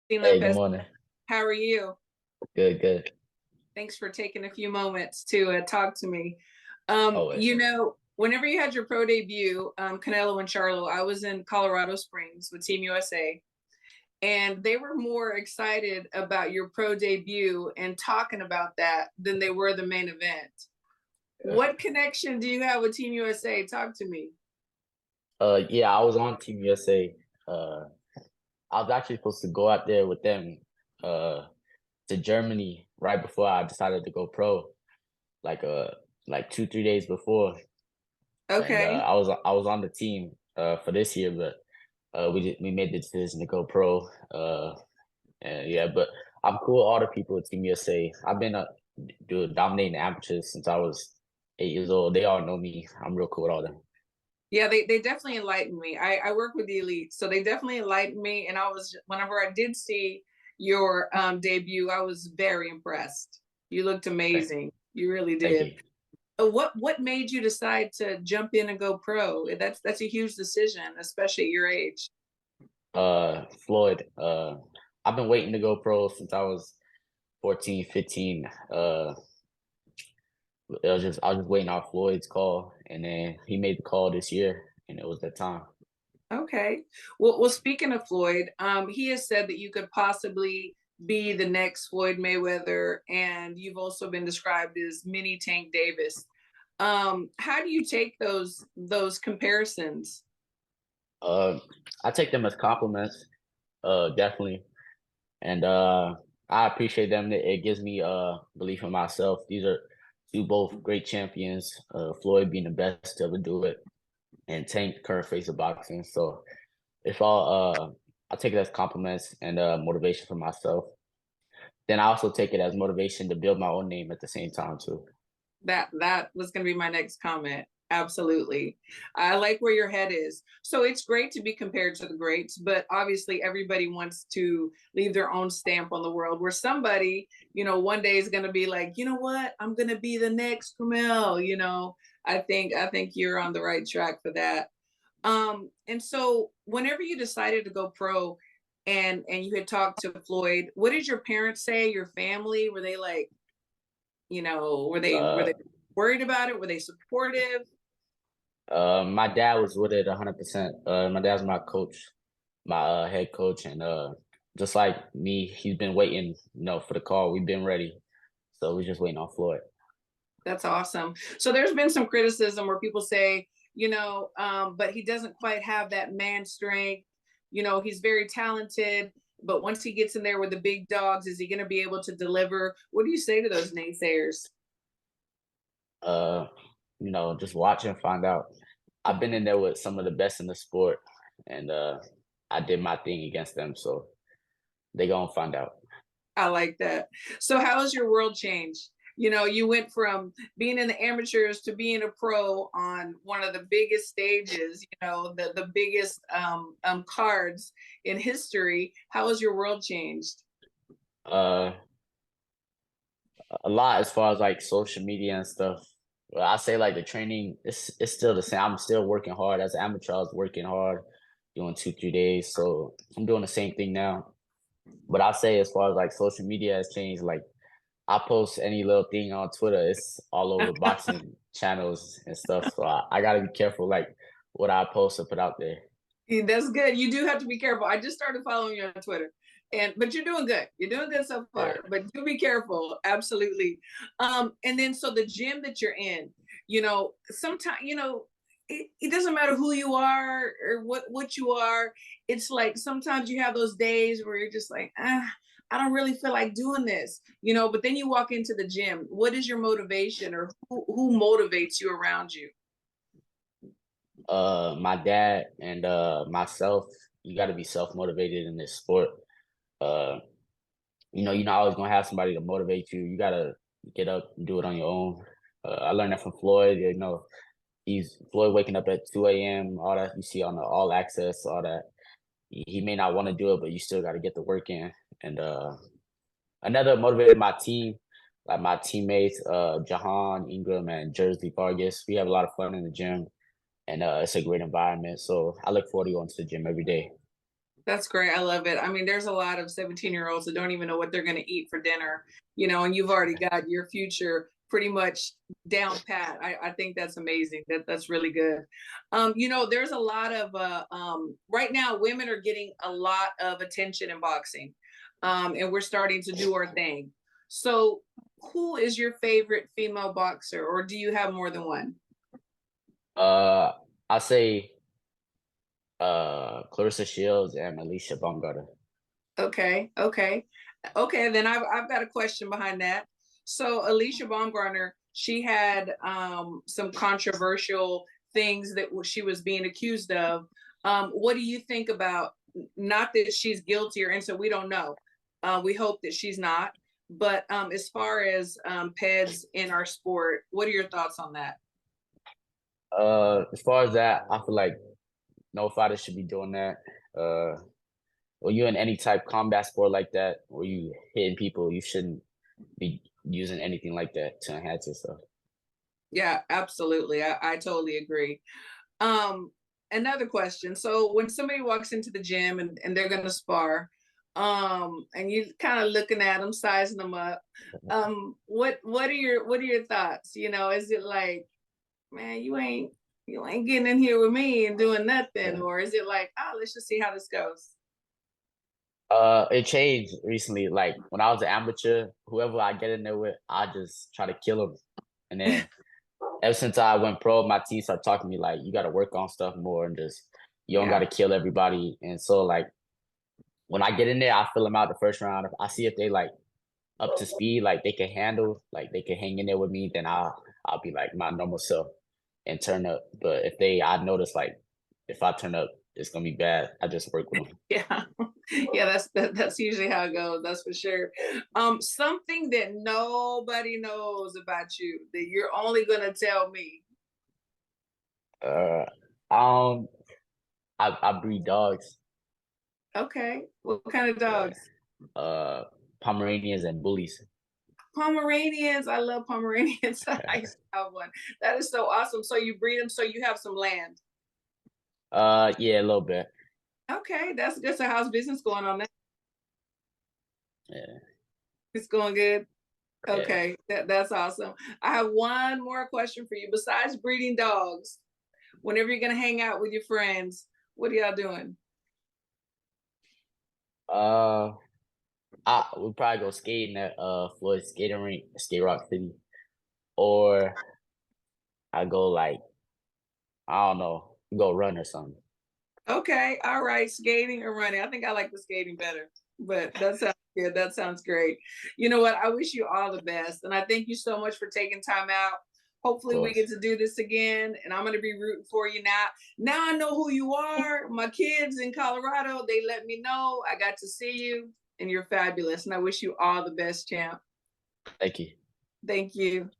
Hey, good Lopez, morning. how are you? Good, good. Thanks for taking a few moments to talk to me. Always. Whenever you had your pro debut, Canelo and Charlo, I was in Colorado Springs with Team USA, and they were more excited about your pro debut and talking about that than they were the main event. Yeah. What connection do you have with Team USA? Talk to me. Yeah, I was on Team USA. Uh, I was actually supposed to go out there with them, uh, to Germany right before I decided to go pro, like like 2, 3 days before, and Okay. I was on the team for this year, but we made the decision to go pro. And yeah, but I'm cool with all the people at Team USA. I've been dominating amateurs since I was 8 years old. They all know me. I'm real cool with all them. Yeah, they definitely enlightened me. I work with the elite, so they definitely enlightened me. And I was, whenever I did see your debut, I was very impressed. You looked Thank, amazing. You really thank did. you. What made you decide to jump in and go pro? That's a huge decision, especially at your age. Floyd. I've been waiting to go pro since I was 14, 15. I was just waiting on Floyd's call, and then he made the call this year, and it was that time. Okay. Well, speaking of Floyd, he has said that you could possibly be the next Floyd Mayweather, and you've also been described as mini Tank Davis. How do you take those comparisons? Uh, I take them as compliments, definitely, and I appreciate them. It gives me belief in myself. These are two both great champions. Floyd being the best to ever do it, and Tank, the current face of boxing. So if I take it as compliments and motivation for myself. Then I also take it as motivation to build my own name at the same time too. That was going to be my next comment. Absolutely. I like where your head is. So it's great to be compared to the greats, but obviously everybody wants to leave their own stamp on the world where somebody, one day is going to be like, you know what? I'm going to be the next Curmel, I think you're on the right track for that. And so whenever you decided to go pro and you had talked to Floyd, what did your parents say? Your family? Were they like, were they Uh, worried about it? Were they supportive? my dad was with it 100%. My dad's my coach, my head coach, and just like me, he's been waiting, for the call. We've been ready, so we're just waiting on Floyd. That's awesome. So there's been some criticism where people say, but he doesn't quite have that man strength. He's very talented, but once he gets in there with the big dogs, is he going to be able to deliver? What do you say to those naysayers? Uh, just watch and find out. I've been in there with some of the best in the sport, and I did my thing against them, so they gonna find out. I like that. So how has your world changed? You went from being in the amateurs to being a pro on one of the biggest stages, the biggest cards in history. How has your world changed? Uh, a lot as far as like social media and stuff. Well, I say like the training, it's still the same. I'm still working hard as an amateur. I was working hard, doing 2, 3 days. So I'm doing the same thing now. But I say as far as like social media has changed, like I post any little thing on Twitter, it's all over boxing channels and stuff. So I gotta be careful like what I post or put out there. That's good. You do have to be careful. I just started following you on Twitter. But you're doing good. You're doing good so Yeah. far. But do be careful. Absolutely. And then so the gym that you're in, sometimes, it doesn't matter who you are or what you are. It's like sometimes you have those days where you're just like, I don't really feel like doing this, but then you walk into the gym. What is your motivation or who motivates you around you? My dad and myself, you gotta be self-motivated in this sport. Uh you're not always gonna have somebody to motivate you. You gotta get up and do it on your own. I learned that from Floyd. He's Floyd waking up at 2 a.m. All that you see on the All Access, all that. He may not want to do it, but you still got to get the work in. And another motivated my team, like my teammates, Jahan Ingram and Jersey Vargas. We have a lot of fun in the gym, and it's a great environment. So I look forward to going to the gym every day. That's great. I love it. I mean, there's a lot of 17-year-olds that don't even know what they're going to eat for dinner, and you've already got your future pretty much down pat. I think that's amazing. That's really good. There's a lot of right now women are getting a lot of attention in boxing. And we're starting to do our thing. So who is your favorite female boxer, or do you have more than one? Uh, I say Clarissa Shields and Alicia Baumgartner. Okay, okay, okay. Then I've got a question behind that. So Alicia Baumgartner, she had some controversial things that she was being accused of. What do you think about? Not that she's guilty or innocent, we don't know. We hope that she's not. But as far as PEDs in our sport, what are your thoughts on that? As far as that, I feel like no fighter should be doing that. When you're in any type combat sport like that, where you hitting people, you shouldn't be using anything like that to enhance yourself. Yeah, absolutely. I totally agree. Um, Another question. So when somebody walks into the gym and they're gonna spar, and you kind of looking at them, sizing them up, what are your thoughts? Is it like, man, you ain't getting in here with me and doing nothing, Yeah. or is it like, oh, let's just see how this goes? It changed recently. Like when I was an amateur, whoever I get in there with, I just try to kill them. And then ever since I went pro, my team started talking to me like, you got to work on stuff more and just you don't got Yeah, to kill everybody. And so like when I get in there, I fill them out the first round. If I see if they like up to speed, like they can handle, like they can hang in there with me, then I'll be like my normal self and turn up. But if I notice like if I turn up, it's gonna be bad. I just work with them. yeah, yeah. That's usually how it goes. That's for sure. Something that nobody knows about you that you're only gonna tell me. Uh, um, I breed dogs. Okay, what kind of Yeah. dogs? Uh, Pomeranians and bullies. Pomeranians. I love Pomeranians. I used to have one. That is so awesome. So you breed them so you have some land. Yeah, a little bit. Okay, that's good. So how's business going on that? Yeah, It's going good. yeah. Okay, that's awesome. I have one more question for you. Besides breeding dogs, whenever you're gonna hang out with your friends, what are y'all doing? Uh, I would probably go skating at Floyd skating rink, Skate Rock City, or I go like I don't know, go run or something. Okay, all right, skating or running. I think I like the skating better, but that sounds good. That sounds great. You know what? I wish you all the best, and I thank you so much for taking time out. Of Hopefully, we get course. to do this again, and I'm going to be rooting for you now. Now I know who you are. My kids in Colorado, they let me know. I got to see you, and you're fabulous. And I wish you all the best, champ. Thank you. Thank you.